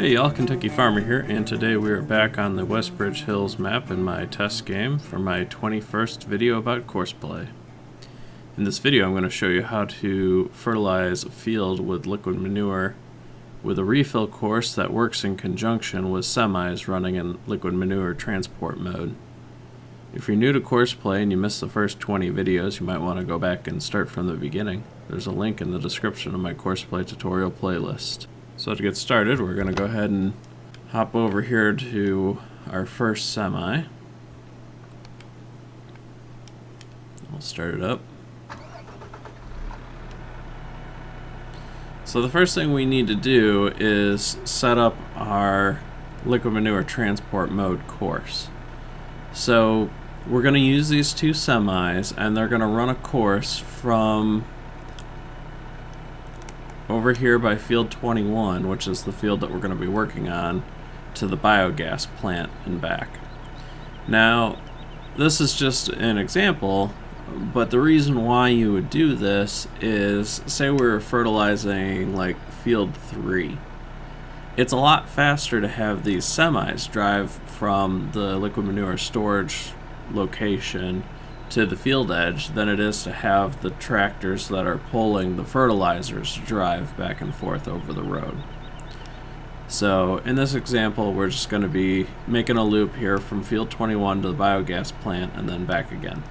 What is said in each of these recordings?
Hey y'all, Kentucky Farmer here, and today we are back on the Westbridge Hills map in my test game for my 21st video about Courseplay. In this video I'm going to show you how to fertilize a field with liquid manure with a refill course that works in conjunction with semis running in Liquid Manure Transport Mode. If you're new to Courseplay and you missed the first 20 videos, you might want to go back and start from the beginning. There's a link in the description of my Courseplay tutorial playlist. So to get started, we're going to go ahead and hop over here to our first semi. I'll start it up. So the first thing we need to do is set up our Liquid Manure Transport Mode course. So we're going to use these two semis, and they're going to run a course from over here by field 21, which is the field that we're going to be working on, to the biogas plant and back. Now, this is just an example, but the reason why you would do this is, say we're fertilizing like field 3. It's a lot faster to have these semis drive from the liquid manure storage location to the field edge than it is to have the tractors that are pulling the fertilizers drive back and forth over the road. So in this example, we're just going to be making a loop here from field 21 to the biogas plant and then back again.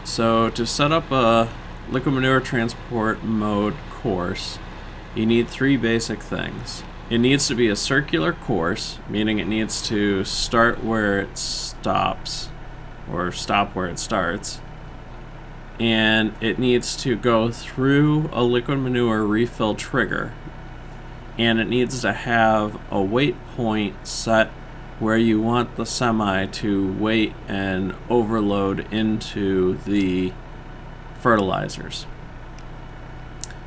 So to set up a liquid manure transport mode course, you need three basic things. It needs to be a circular course, meaning it needs to start where it stops, or stop where it starts. And it needs to go through a liquid manure refill trigger. And it needs to have a wait point set where you want the semi to wait and overload into the fertilizers.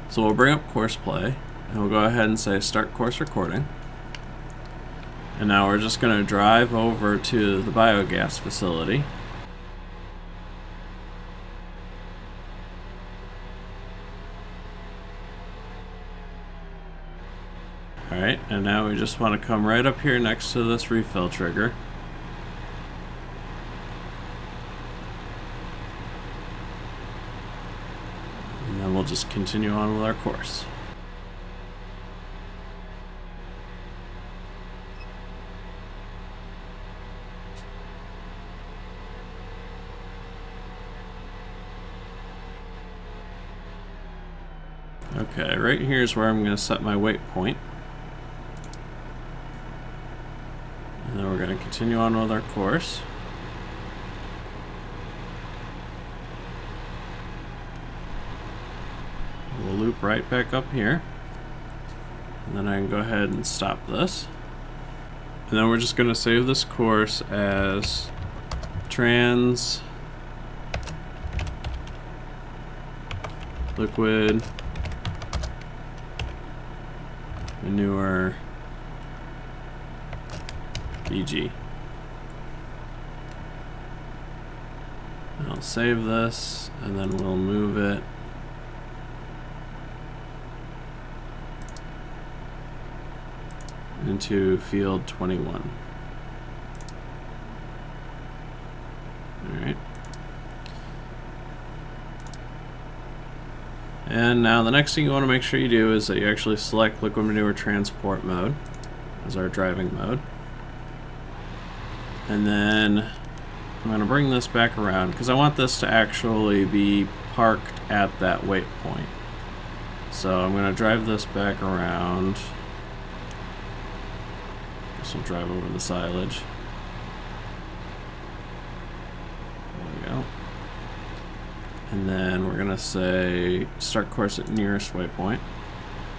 So we'll bring up Courseplay. And we'll go ahead and say start course recording. And now we're just going to drive over to the biogas facility. Alright, and now we just want to come right up here next to this refill trigger. And then we'll just continue on with our course. Okay, right here is where I'm going to set my wait point. And then we're going to continue on with our course. We'll loop right back up here. And then I can go ahead and stop this. And then we're just going to save this course as trans liquid manure BG. I'll save this and then we'll move it into field 21. Alright. And now the next thing you want to make sure you do is that you actually select Liquid Manure Transport Mode as our driving mode. And then I'm going to bring this back around because I want this to actually be parked at that wait point. So I'm going to drive this back around. This will drive over the silage. There we go. And then we're going to say start course at nearest waypoint.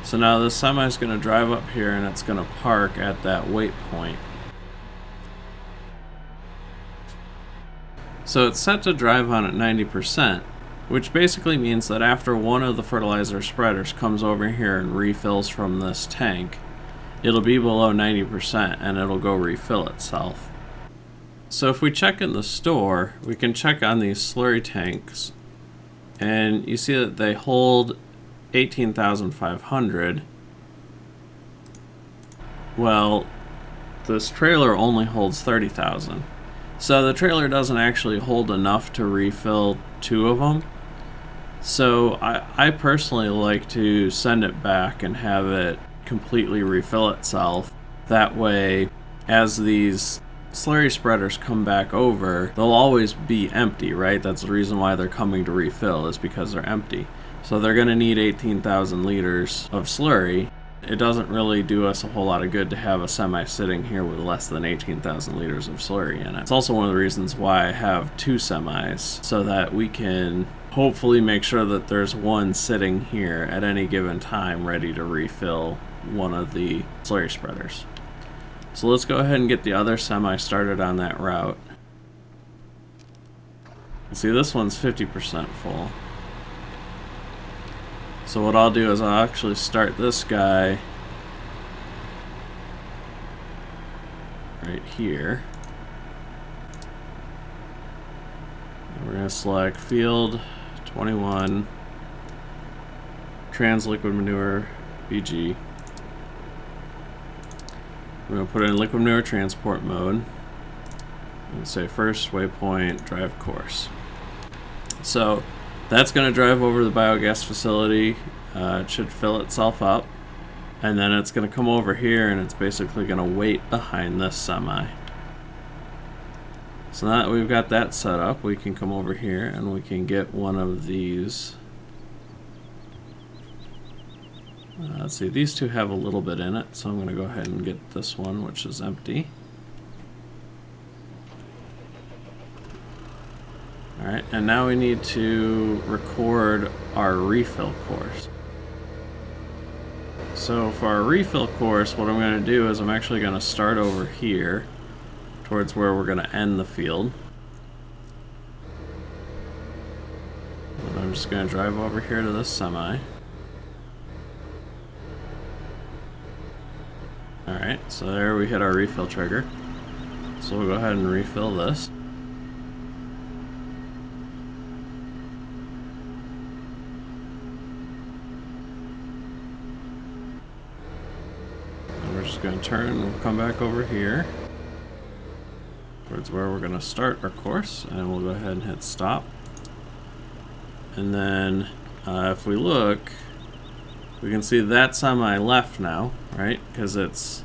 So now this semi is going to drive up here and it's going to park at that waypoint. So it's set to drive on at 90%, which basically means that after one of the fertilizer spreaders comes over here and refills from this tank, it'll be below 90% and it'll go refill itself. So if we check in the store, we can check on these slurry tanks, and you see that they hold 18,500. Well, this trailer only holds 30,000. So the trailer doesn't actually hold enough to refill 2 of them. So I personally like to send it back and have it completely refill itself. That way, as these slurry spreaders come back over, they'll always be empty, right? That's the reason why they're coming to refill, is because they're empty. So they're going to need 18,000 liters of slurry. It doesn't really do us a whole lot of good to have a semi sitting here with less than 18,000 liters of slurry in it. It's also one of the reasons why I have 2 semis, so that we can hopefully make sure that there's one sitting here at any given time ready to refill one of the slurry spreaders. So let's go ahead and get the other semi started on that route. See, this one's 50% full. So what I'll do is I'll actually start this guy right here. And we're going to select field 21 trans liquid manure BG. We're going to put it in liquid manure transport mode and say first waypoint drive course. So that's going to drive over the biogas facility. It should fill itself up, and then it's going to come over here and it's basically going to wait behind this semi. So now that we've got that set up, we can come over here and we can get one of these. Let's see, these 2 have a little bit in it, so I'm going to go ahead and get this one, which is empty. Alright, and now we need to record our refill course. So for our refill course, what I'm going to do is I'm actually going to start over here towards where we're going to end the field. And I'm just going to drive over here to this semi. Alright, so there we hit our refill trigger. So we'll go ahead and refill this. And we're just going to turn and we'll come back over here towards where we're going to start our course, and we'll go ahead and hit stop. And then if we look, we can see that semi left now, right? Because it's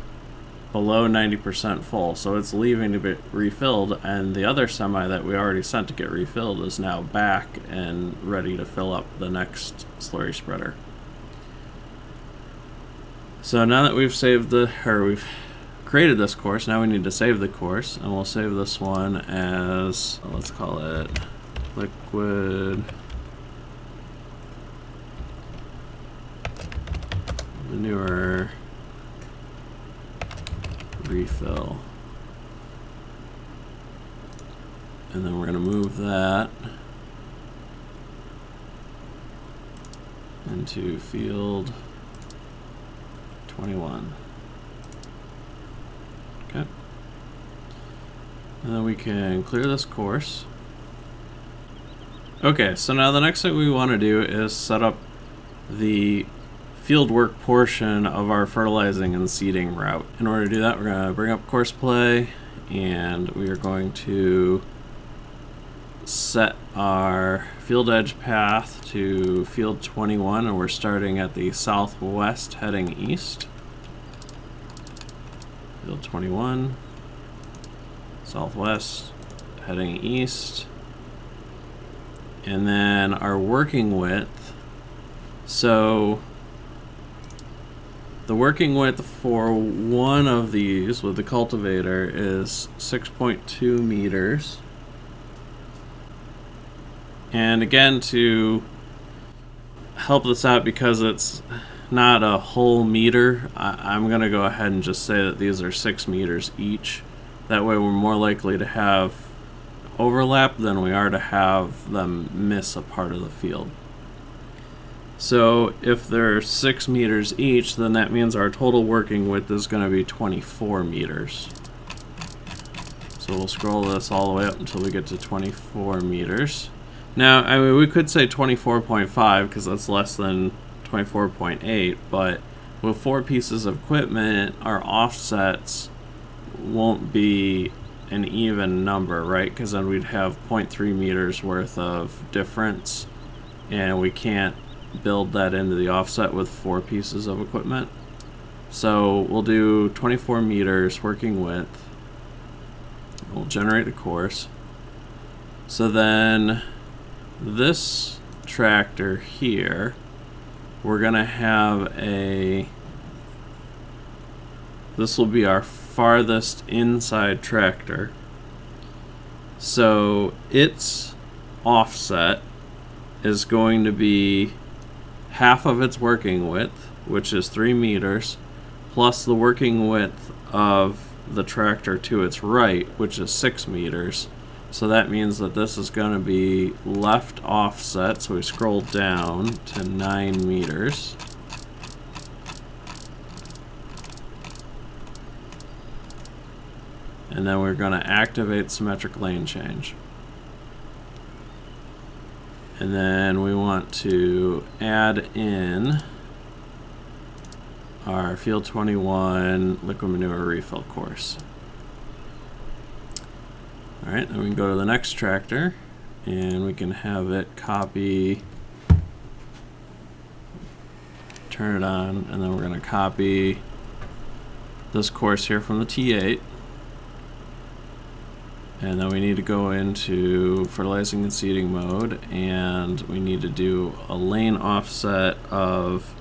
below 90% full, so it's leaving to be refilled, and the other semi that we already sent to get refilled is now back and ready to fill up the next slurry spreader. So now that we've we've created this course, now we need to save the course, and we'll save this one as, let's call it Liquid Manure Refill. And then we're going to move that into field 21. Okay. And then we can clear this course. Okay, so now the next thing we want to do is set up the fieldwork portion of our fertilizing and seeding route. In order to do that, we're going to bring up Courseplay, and we are going to set our field edge path to field 21, and we're starting at the southwest heading east. Field 21, southwest heading east. And then our working width, so the working width for one of these with the cultivator is 6.2 meters. And again, to help this out, because it's not a whole meter, I'm going to go ahead and just say that these are 6 meters each. That way we're more likely to have overlap than we are to have them miss a part of the field. So if they're 6 meters each, then that means our total working width is going to be 24 meters. So we'll scroll this all the way up until we get to 24 meters. Now, I mean, we could say 24.5 because that's less than 24.8, but with 4 pieces of equipment, our offsets won't be an even number, right? Because then we'd have 0.3 meters worth of difference, and we can't build that into the offset with 4 pieces of equipment. So we'll do 24 meters working width. We'll generate a course. So then this tractor here, we're gonna have this will be our farthest inside tractor. So its offset is going to be half of its working width, which is 3 meters, plus the working width of the tractor to its right, which is 6 meters. So that means that this is going to be left offset, so we scroll down to 9 meters. And then we're going to activate symmetric lane change. And then we want to add in our Field 21 liquid manure refill course. Alright, then we can go to the next tractor and we can have it copy, turn it on, and then we're going to copy this course here from the T8. And then we need to go into fertilizing and seeding mode, and we need to do a lane offset of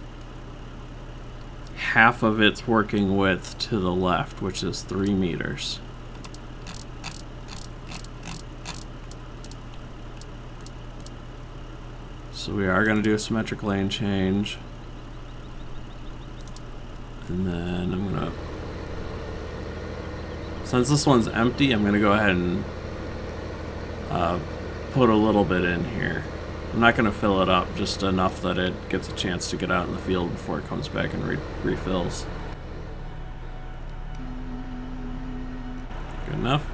half of its working width to the left, which is 3 meters. So we are going to do a symmetric lane change. And then I'm going to, since this one's empty, I'm going to go ahead and put a little bit in here. I'm not going to fill it up, just enough that it gets a chance to get out in the field before it comes back and refills. Good enough.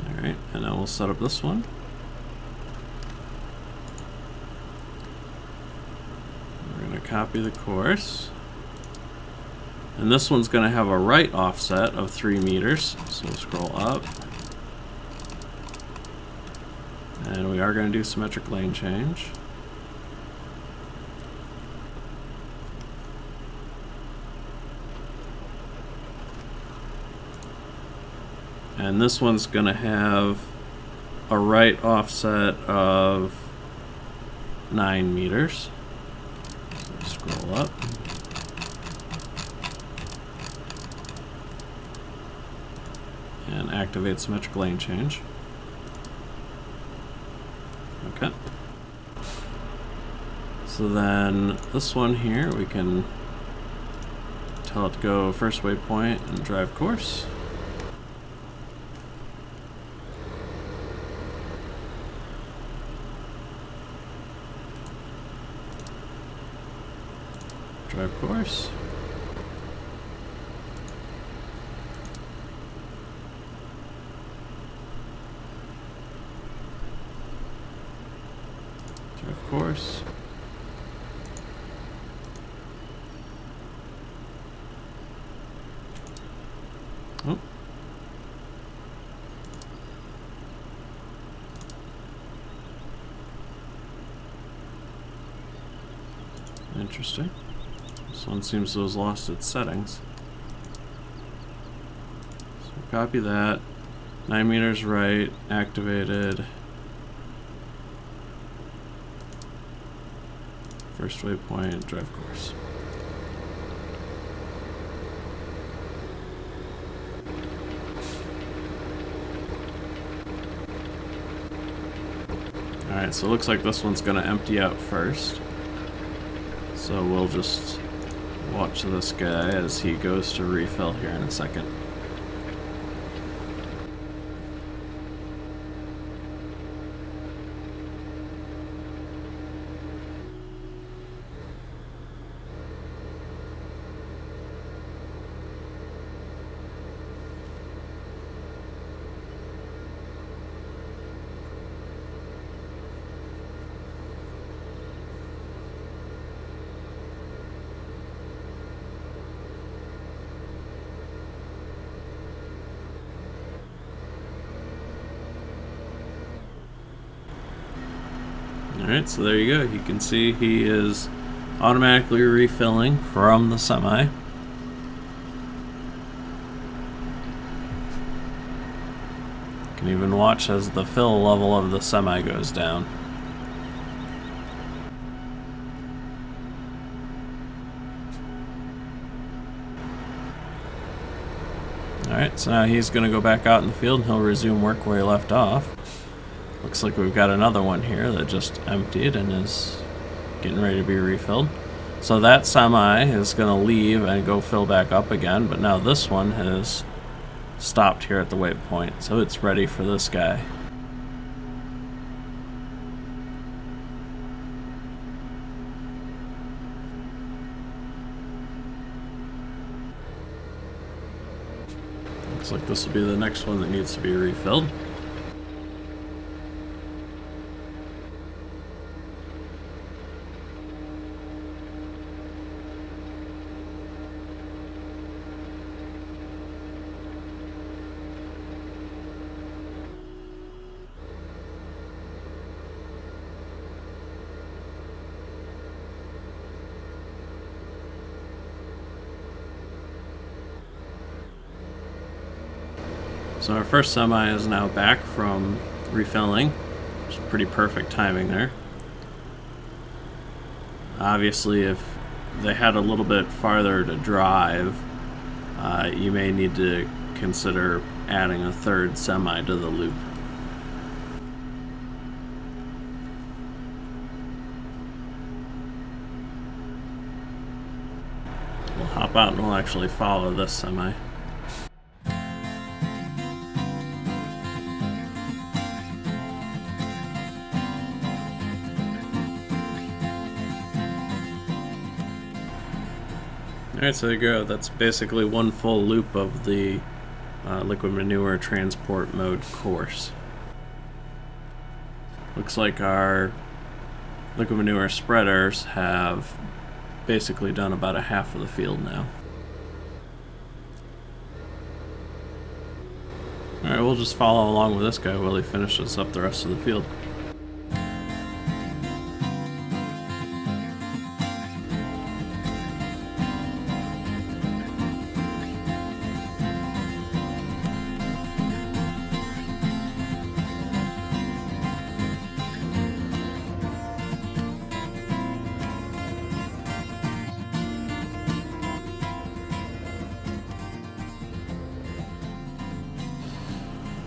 Alright, and now we'll set up this one. We're going to copy the course. And this one's going to have a right offset of 3 meters. So we'll scroll up. And we are going to do symmetric lane change. And this one's going to have a right offset of 9 meters. So scroll up. And activate symmetric lane change. Okay. So then this one here, we can tell it to go first waypoint and drive course. Drive course. Drive course. Oh. Interesting. This one seems to have lost its settings. So copy that. 9 meters right, activated. First waypoint, drive course. Alright, so it looks like this one's going to empty out first. So we'll just watch this guy as he goes to refill here in a second. Alright, so there you go. You can see he is automatically refilling from the semi. You can even watch as the fill level of the semi goes down. Alright, so now he's going to go back out in the field and he'll resume work where he left off. Looks like we've got another one here that just emptied and is getting ready to be refilled. So that semi is going to leave and go fill back up again, but now this one has stopped here at the waypoint, so it's ready for this guy. Looks like this will be the next one that needs to be refilled. So our first semi is now back from refilling, which is pretty perfect timing there. Obviously, if they had a little bit farther to drive, you may need to consider adding a third semi to the loop. We'll hop out and we'll actually follow this semi. Alright, so there you go. That's basically one full loop of the Liquid Manure Transport Mode course. Looks like our liquid manure spreaders have basically done about a half of the field now. Alright, we'll just follow along with this guy while he finishes up the rest of the field.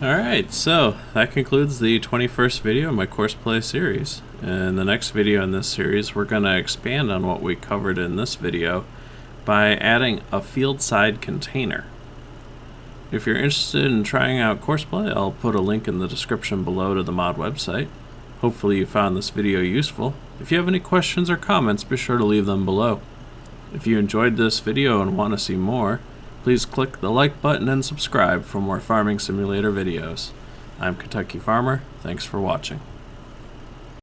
Alright, so that concludes the 21st video in my Courseplay series. In the next video in this series, we're going to expand on what we covered in this video by adding a field side container. If you're interested in trying out Courseplay, I'll put a link in the description below to the mod website. Hopefully you found this video useful. If you have any questions or comments, be sure to leave them below. If you enjoyed this video and want to see more, please click the like button and subscribe for more farming simulator videos. I'm Kentucky Farmer. Thanks for watching.